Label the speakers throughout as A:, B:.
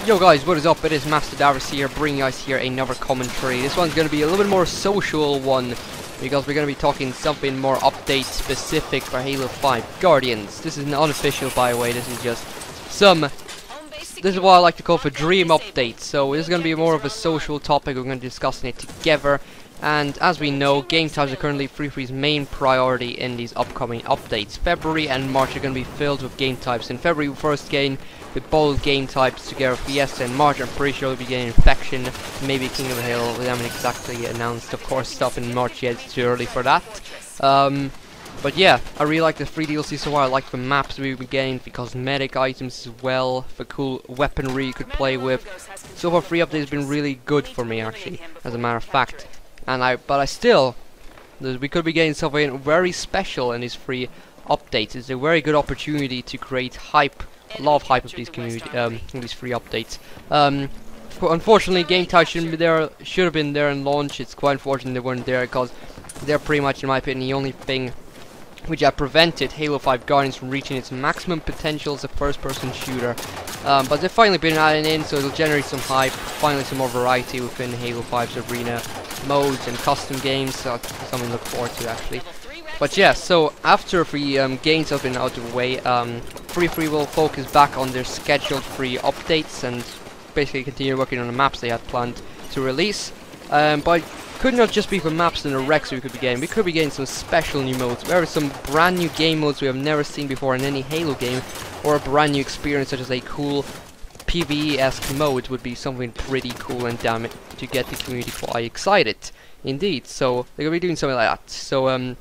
A: Yo guys, what is up? It is Master Davros here, bringing you guys here another commentary. This one's going to be a little bit more social one, because we're going to be talking something more update specific for Halo 5 Guardians. This is an unofficial, by the way. This is just this is what I like to call for dream updates. So this is going to be more of a social topic. We're going to be discussing it together. And as we know, game types are currently FreeFree's main priority in these upcoming updates. February and March are going to be filled with game types. In February, we first gain with bold game types together. Fiesta in March, I'm pretty sure we'll be getting Infection, maybe King of the Hill. We haven't exactly announced, of course, stuff in March yet. It's too early for that. But yeah, I really like the free DLC so far. I like the maps we've been getting, the cosmetic items as well, the cool weaponry you could play with. So far, free update has been really good for me, actually, as a matter of fact. But I still, we could be getting something very special in these free updates. It's a very good opportunity to create hype, a lot of hype of these community, in these free updates. Unfortunately, game types should have been there in launch. It's quite unfortunate they weren't there, because they're pretty much, in my opinion, the only thing which have prevented Halo 5 Guardians from reaching its maximum potential as a first-person shooter. But they've finally been added in, so it'll generate some hype, finally some more variety within Halo 5's arena modes and custom games. So that's something to look forward to, actually. But yeah, so after the games have been out of the way, FreeFree will focus back on their scheduled free updates and basically continue working on the maps they had planned to release. But could not just be for maps and the wrecks we could be getting. We could be getting some special new modes. There are some brand new game modes we have never seen before in any Halo game, or a brand new experience such as a cool PvE-esque mode would be something pretty cool and damn it to get the community quite excited. Indeed, so they're gonna be doing something like that. So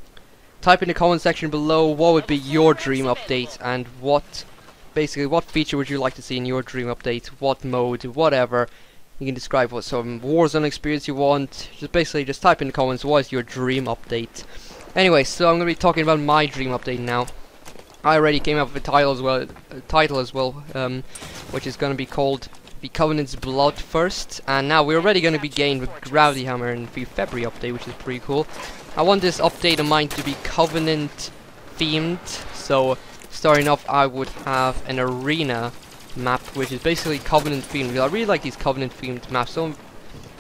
A: type in the comment section below what would be your dream update and what feature would you like to see in your dream update, what mode, whatever. You can describe what sort of Warzone experience you want. Just type in the comments what is your dream update. Anyway, so I'm going to be talking about my dream update now. I already came up with a title as well, which is going to be called The Covenant's Blood First. And now we're already going to be getting with Gravity Hammer in the February update, which is pretty cool. I want this update of mine to be Covenant themed. So starting off, I would have an arena map which is basically Covenant themed. I really like these Covenant themed maps. Some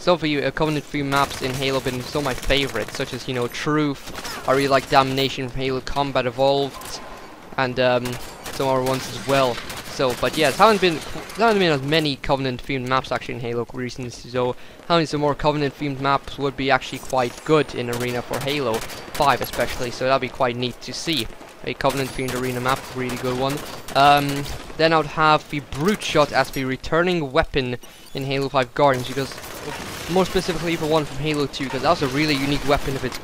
A: of the Covenant themed maps in Halo have been some of my favorites, such as, you know, Truth. I really like Damnation from Halo Combat Evolved, and some other ones as well. So, but yeah, there haven't been as many Covenant themed maps actually in Halo recently. So having some more Covenant themed maps would be actually quite good in arena for Halo 5 especially. So that'd be quite neat to see. A Covenant themed arena map, really good one. Then I would have the Brute Shot as the returning weapon in Halo 5 Guardians, because more specifically for one from Halo 2, because that was a really unique weapon with its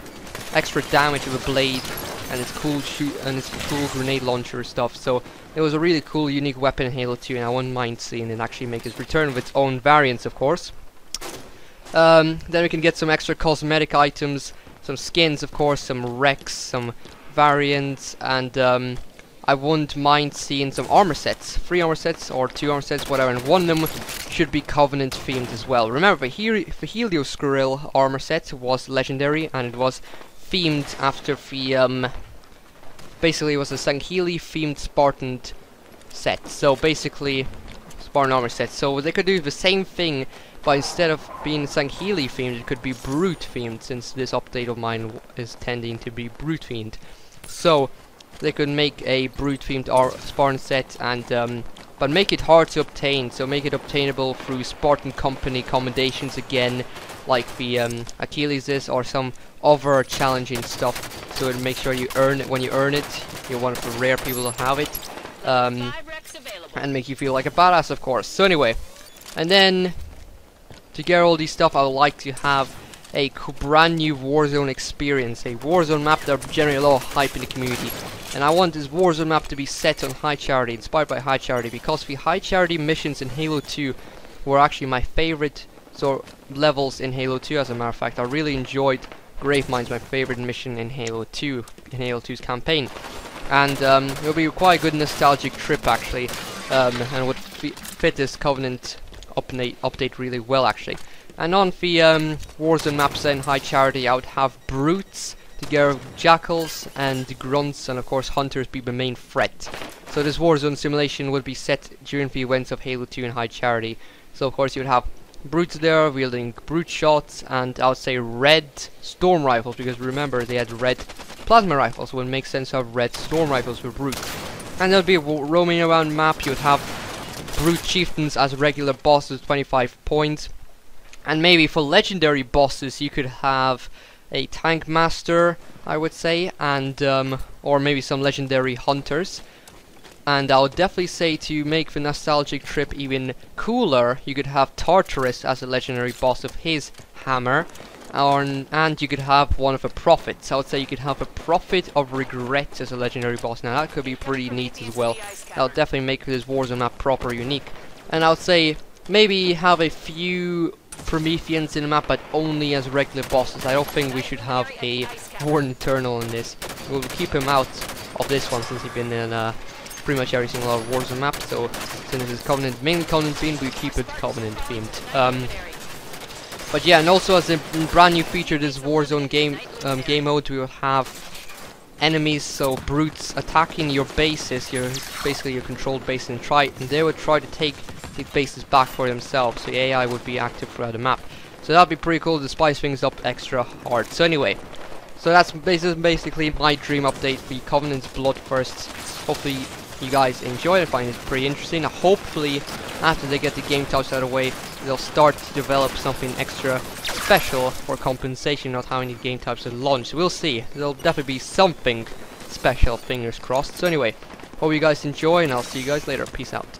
A: extra damage of a blade and its cool grenade launcher stuff. So it was a really cool, unique weapon in Halo 2, and I wouldn't mind seeing it actually make its return with its own variants, of course. Then we can get some extra cosmetic items, some skins, of course, some wrecks, some variants, and I wouldn't mind seeing some armor sets, 3 armor sets or 2 armor sets, whatever, and one of them should be Covenant themed as well. Remember, the Helios Skrill armor set was legendary, and it was themed after the basically it was a Sangheli themed Spartan set. So basically Spartan armor set. So they could do the same thing, but instead of being Sangheli themed, it could be Brute themed, since this update of mine is tending to be Brute themed. So they could make a Brute themed Spartan set, and but make it hard to obtain. So make it obtainable through Spartan Company commendations again, like the Achilles is, or some other challenging stuff. So make sure you earn it. When you earn it, you're one of the rare people to have it, and make you feel like a badass, of course. So anyway, and then to get all these stuff, I would like to have a brand new Warzone experience, a Warzone map that will generate a lot of hype in the community. And I want this Warzone map to be set on High Charity, inspired by High Charity, because the High Charity missions in Halo 2 were actually my favorite levels in Halo 2, as a matter of fact. I really enjoyed Gravemine's my favorite mission in Halo 2, in Halo 2's campaign. And it'll be quite a good nostalgic trip, actually, and would fit this Covenant update really well, actually. And on the Warzone maps in High Charity, I would have Brutes together with Jackals and Grunts, and of course Hunters be the main threat. So this Warzone simulation would be set during the events of Halo 2 and High Charity. So of course you would have brutes there wielding brute shots, and I would say red storm rifles, because remember they had red plasma rifles, so it makes sense to have red storm rifles with brutes. And there'll be a roaming around map. You would have brute chieftains as regular bosses, 25 points. And maybe for legendary bosses you could have a tank master, I would say, and or maybe some legendary hunters. And I would definitely say, to make the nostalgic trip even cooler, you could have Tartarus as a legendary boss of his hammer, and you could have one of the prophets. I would say you could have a prophet of regret as a legendary boss. Now that could be pretty neat as well. That would definitely make this Warzone map proper unique. And I would say maybe have a few Prometheans in the map, but only as regular bosses. I don't think we should have a Warden Eternal in this. We'll keep him out of this one, since he's been in pretty much every single Warzone map. So since this is Covenant, mainly Covenant themed, we keep it Covenant themed. But yeah, and also as a brand new feature, this Warzone game mode, we will have enemies, so brutes, attacking your bases, basically your controlled base, and they would try to take these bases back for themselves. So the AI would be active throughout the map. So that'd be pretty cool to spice things up extra hard. So anyway, so that's basically my dream update, the Covenant's Bloodthirst. Hopefully you guys enjoy it, find it pretty interesting. Hopefully after they get the game types out of the way, they'll start to develop something extra special for compensation not having the game types at launch. We'll see. There'll definitely be something special, fingers crossed. So anyway, hope you guys enjoy, and I'll see you guys later. Peace out.